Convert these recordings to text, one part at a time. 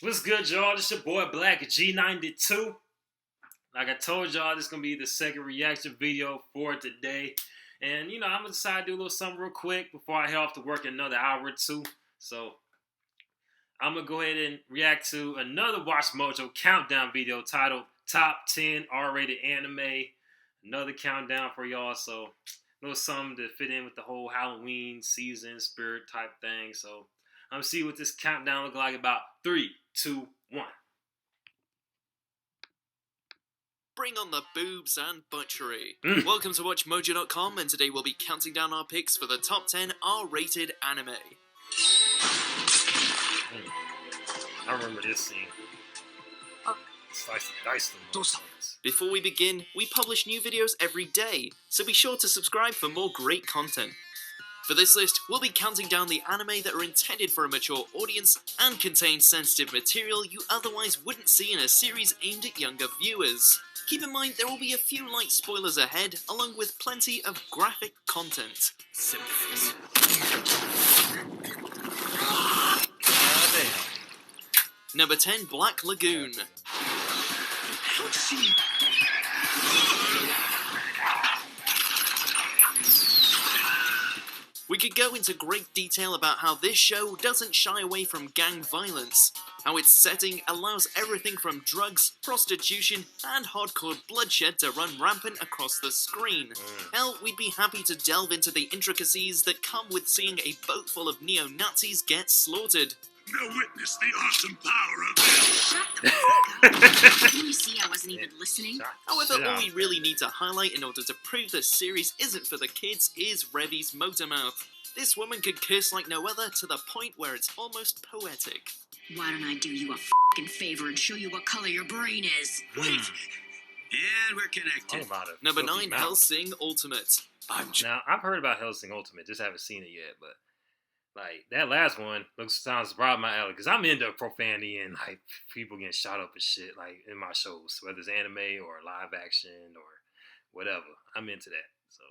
What's good, y'all? This your boy Black G92. Like I told y'all, this is gonna be the second reaction video for today. And I'm gonna decide to do a little something real quick before I head off to work in another hour or two. So I'm gonna go ahead and react to another Watch Mojo countdown video titled Top 10 R-rated Anime. Another countdown for y'all. So a little something to fit in with the whole Halloween season spirit type thing. So I'm gonna see what this countdown look like about 3, 2, 1. Bring on the boobs and butchery. Welcome to WatchMojo.com, and today we'll be counting down our picks for the top 10 R-rated anime. I remember this scene. Slice and dice them. Before we begin, we publish new videos every day, so be sure to subscribe for more great content. For this list, we'll be counting down the anime that are intended for a mature audience and contain sensitive material you otherwise wouldn't see in a series aimed at younger viewers. Keep in mind there will be a few light spoilers ahead, along with plenty of graphic content. Number 10, Black Lagoon. We could go into great detail about how this show doesn't shy away from gang violence, how its setting allows everything from drugs, prostitution, and hardcore bloodshed to run rampant across the screen. Hell, we'd be happy to delve into the intricacies that come with seeing a boat full of neo-Nazis get slaughtered. Now witness the awesome power of this. Shut the fuck up. Can you see I wasn't even listening? However, all we really need to highlight in order to prove this series isn't for the kids is Revi's motormouth. This woman could curse like no other to the point where it's almost poetic. Why don't I do you a fucking favor and show you what color your brain is? Wait. Yeah, we're connected. About it. Number 9, Hellsing Ultimate. Now, I've heard about Hellsing Ultimate, just haven't seen it yet, but like that last one sounds right up my alley because I'm into profanity and like people getting shot up and shit like in my shows, whether it's anime or live action or whatever. I'm into that. So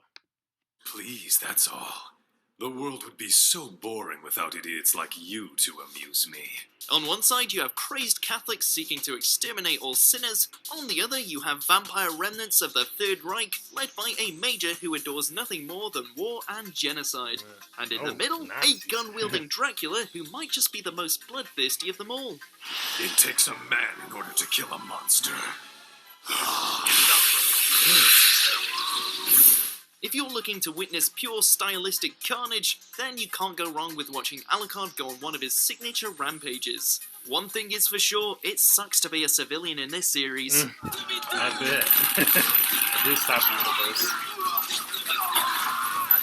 Please, that's all. The world would be so boring without idiots like you to amuse me. On one side, you have crazed Catholics seeking to exterminate all sinners. On the other, you have vampire remnants of the Third Reich, led by a major who adores nothing more than war and genocide. And in the middle, Nazis. a gun-wielding Dracula who might just be the most bloodthirsty of them all. It takes a man in order to kill a monster. If you're looking to witness pure stylistic carnage, then you can't go wrong with watching Alucard go on one of his signature rampages. One thing is for sure, it sucks to be a civilian in this series. I bet. I do stop the universe.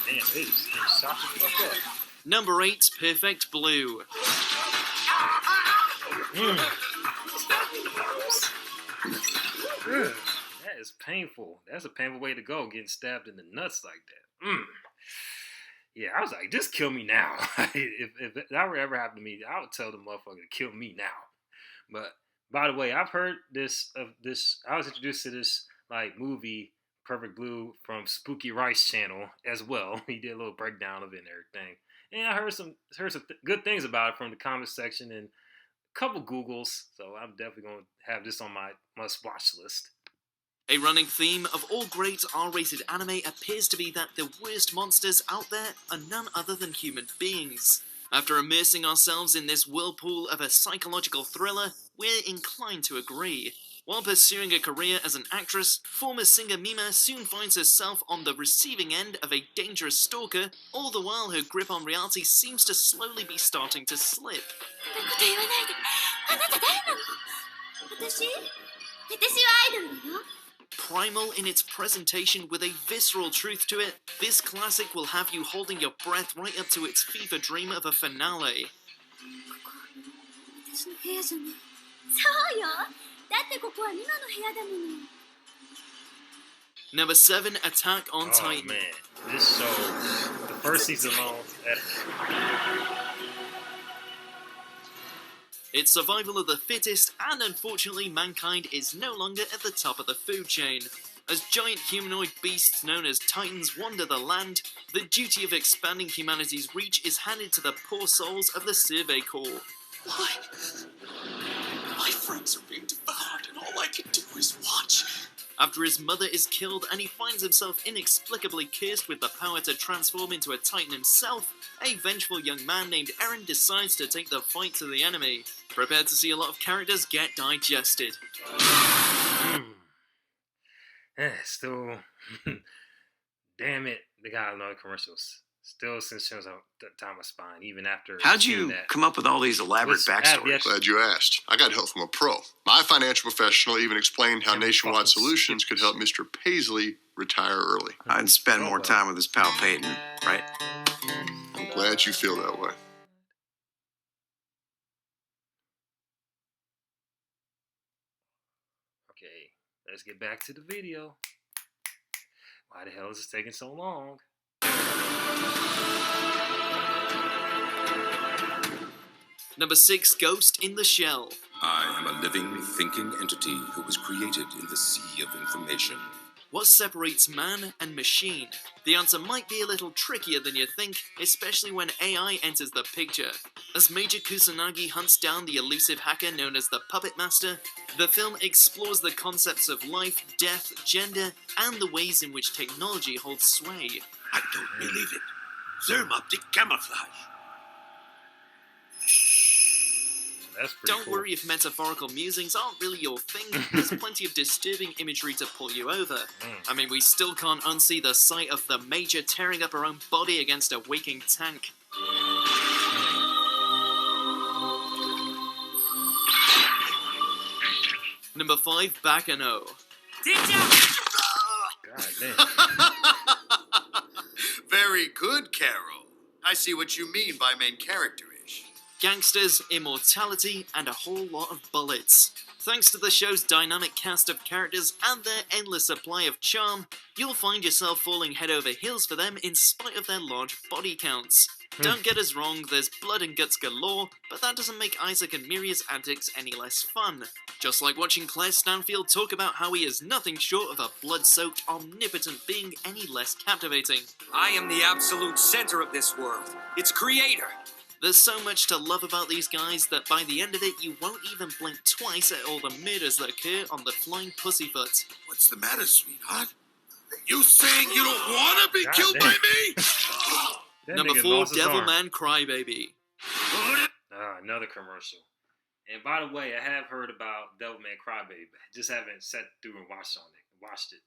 Damn, they just shot the fuck up. Number 8, Perfect Blue. That is painful. That's a painful way to go, getting stabbed in the nuts like that. Yeah, I was like, just kill me now. if that were ever happen to me, I would tell the motherfucker to kill me now. But by the way, I've heard this. I was introduced to this like movie Perfect Blue from Spooky Rice channel as well. He did a little breakdown of it and everything, and I heard some good things about it from the comment section and a couple Googles. So I'm definitely gonna have this on my must-watch list. A running theme of all great R-rated anime appears to be that the worst monsters out there are none other than human beings. After immersing ourselves in this whirlpool of a psychological thriller, we're inclined to agree. While pursuing a career as an actress, former singer Mima soon finds herself on the receiving end of a dangerous stalker, all the while her grip on reality seems to slowly be starting to slip. Primal in its presentation with a visceral truth to it, this classic will have you holding your breath right up to its fever dream of a finale. Number 7, Attack on Titan. Man, this show, the first season alone, It's survival of the fittest, and unfortunately mankind is no longer at the top of the food chain. As giant humanoid beasts known as Titans wander the land, the duty of expanding humanity's reach is handed to the poor souls of the Survey Corps. younglings are being devoured, and all I can do is watch. After his mother is killed and he finds himself inexplicably cursed with the power to transform into a Titan himself, a vengeful young man named Eren decides to take the fight to the enemy. Prepare to see a lot of characters get digested. Still, damn it, they got no commercials. Still sensations on the time of spine, even after. How'd you seeing that. come up with all these elaborate Listen, backstories? Glad you asked. I got help from a pro. My financial professional even explained how Damn Nationwide fucking Solutions could help Mr. Paisley retire early. I'd spend more time with his pal Peyton, right? I'm glad you feel that way. Okay, let's get back to the video. Why the hell is this taking so long? Number 6, Ghost in the Shell. I am a living, thinking entity who was created in the sea of information. What separates man and machine? The answer might be a little trickier than you think, especially when AI enters the picture. As Major Kusanagi hunts down the elusive hacker known as the Puppet Master, the film explores the concepts of life, death, gender, and the ways in which technology holds sway. I don't believe it. Thermoptic camouflage. That's pretty Don't cool. worry if metaphorical musings aren't really your thing, there's plenty of disturbing imagery to pull you over. I mean, we still can't unsee the sight of the Major tearing up her own body against a waking tank. Number 5, Bakano. God damn. Very good, Carol. I see what you mean by main character-ish. Gangsters, immortality, and a whole lot of bullets. Thanks to the show's dynamic cast of characters and their endless supply of charm, you'll find yourself falling head over heels for them in spite of their large body counts. Don't get us wrong, there's blood and guts galore, but that doesn't make Isaac and Miria's antics any less fun. Just like watching Claire Stanfield talk about how he is nothing short of a blood-soaked, omnipotent being any less captivating. I am the absolute center of this world. Its creator. There's so much to love about these guys that by the end of it you won't even blink twice at all the murders that occur on the Flying Pussyfoot. What's the matter, sweetheart? You saying you don't want to be God killed damn. by me? That Number nigga 4, lost his arm. Devilman Crybaby. Another commercial. And by the way, I have heard about Devilman Crybaby, but just haven't sat through and watched it.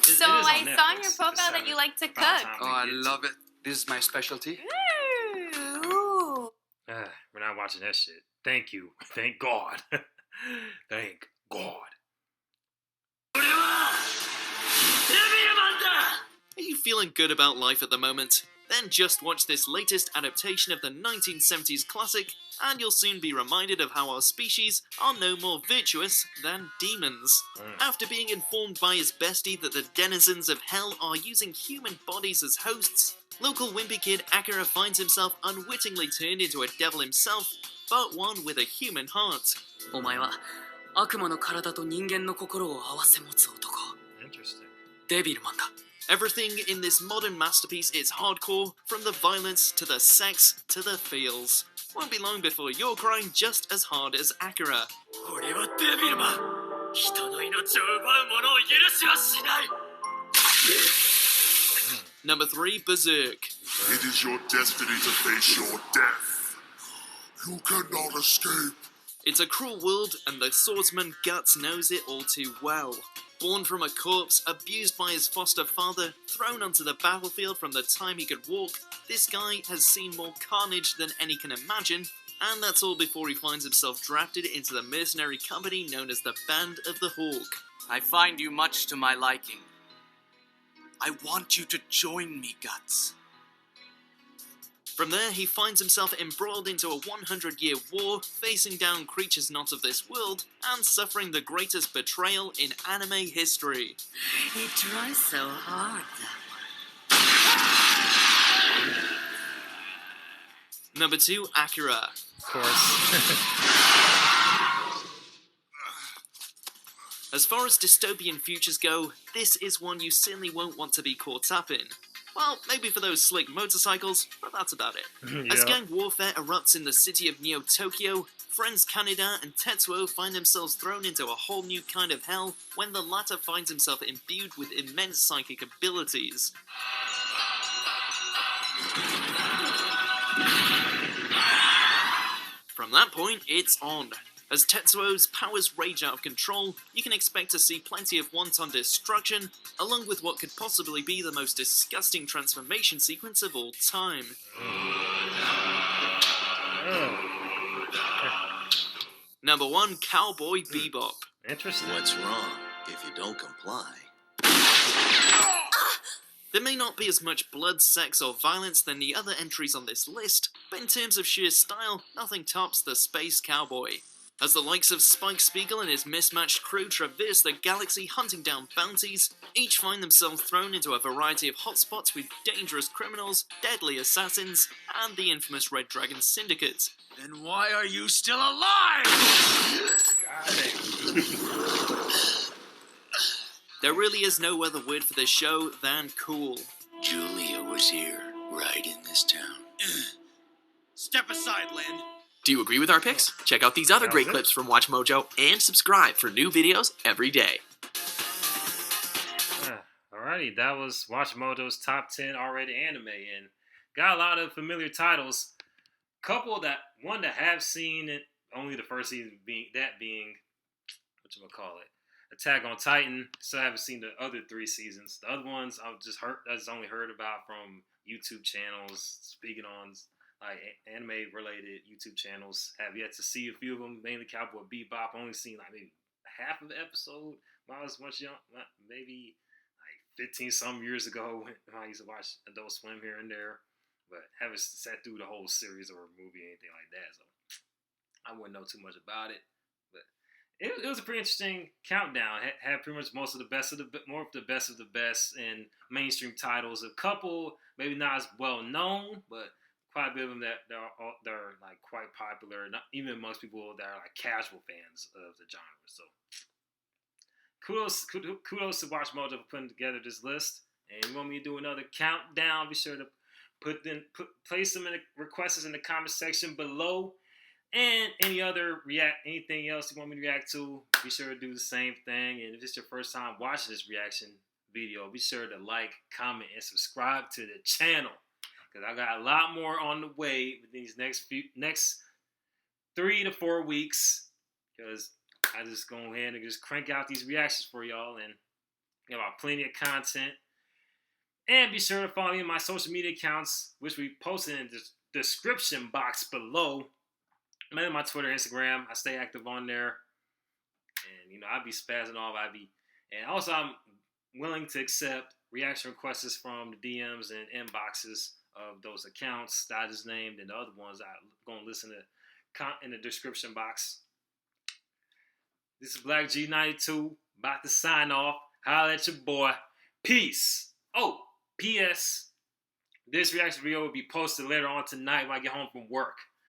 So I saw on your profile that you like to cook. Oh, I love it. This is my specialty. Ooh. We're not watching that shit. Thank you. Thank God. Thank God. Are you feeling good about life at the moment? Then just watch this latest adaptation of the 1970s classic, and you'll soon be reminded of how our species are no more virtuous than demons. After being informed by his bestie that the denizens of hell are using human bodies as hosts, local wimpy kid Akira finds himself unwittingly turned into a devil himself, but one with a human heart. お前は悪魔の体と人間の心を合わせ持つ男。 Interesting. デビルマンだ。 Everything in this modern masterpiece is hardcore, from the violence to the sex to the feels. Won't be long before you're crying just as hard as Akira. 俺はデビルマン。人の命を奪う者を許しはしない。 Number 3, Berserk. It is your destiny to face your death. You cannot escape. It's a cruel world, and the swordsman Guts knows it all too well. Born from a corpse, abused by his foster father, thrown onto the battlefield from the time he could walk, this guy has seen more carnage than any can imagine, and that's all before he finds himself drafted into the mercenary company known as the Band of the Hawk. I find you much to my liking. I want you to join me, Guts. From there, he finds himself embroiled into a 100-year war, facing down creatures not of this world, and suffering the greatest betrayal in anime history. He tries so hard, Number 2, Akira. Of course. As far as dystopian futures go, this is one you certainly won't want to be caught up in. Well, maybe for those slick motorcycles, but that's about it. As Yeah. gang warfare erupts in the city of Neo-Tokyo, friends Kaneda and Tetsuo find themselves thrown into a whole new kind of hell when the latter finds himself imbued with immense psychic abilities. From that point, it's on. As Tetsuo's powers rage out of control, you can expect to see plenty of wanton destruction, along with what could possibly be the most disgusting transformation sequence of all time. Number 1, Cowboy Bebop. Interesting. What's wrong if you don't comply? There may not be as much blood, sex, or violence than the other entries on this list, but in terms of sheer style, nothing tops the Space Cowboy. As the likes of Spike Spiegel and his mismatched crew traverse the galaxy hunting down bounties, each find themselves thrown into a variety of hotspots with dangerous criminals, deadly assassins, and the infamous Red Dragon Syndicate. Then why are you still alive? Got it. There really is no other word for this show than cool. Julia was here, right in this town. Step aside, Lynn. Do you agree with our picks? Check out these other great clips from Watch Mojo and subscribe for new videos every day. Alrighty, that was Watch Mojo's top 10 R-rated anime, and got a lot of familiar titles. Couple that one that have seen it, only the first season being whatchamacallit, Attack on Titan. Still haven't seen the other 3 seasons. The other ones I just only heard about from YouTube channels speaking on like anime related YouTube channels. Have yet to see a few of them, mainly Cowboy Bebop. Only seen like maybe half of the episode when I was much young, maybe like 15 some years ago when I used to watch Adult Swim here and there, but haven't sat through the whole series or movie or anything like that, so I wouldn't know too much about it. But it was a pretty interesting countdown. Had pretty much most of the best of the best of the best in mainstream titles. A couple maybe not as well known, but quite a bit of them that they're like quite popular, not even amongst people that are like casual fans of the genre. So kudos to Watch Mojo for putting together this list. And you want me to do another countdown? Be sure to place them in the requests in the comment section below. And anything else you want me to react to, be sure to do the same thing. And if it's your first time watching this reaction video, be sure to like, comment, and subscribe to the channel. Because I got a lot more on the way with these next 3 to 4 weeks. Because I just go ahead and just crank out these reactions for y'all. And you know, plenty of content. And be sure to follow me on my social media accounts, which we posted in the description box below. I'm on my Twitter, Instagram. I stay active on there. And, you know, I'll be spazzing off. And also, I'm willing to accept reaction requests from the DMs and inboxes of those accounts that I just named, and the other ones I'm going to listen to in the description box. This is Black G92, about to sign off. Holla at your boy. Peace. Oh, P.S. This reaction video will be posted later on tonight when I get home from work.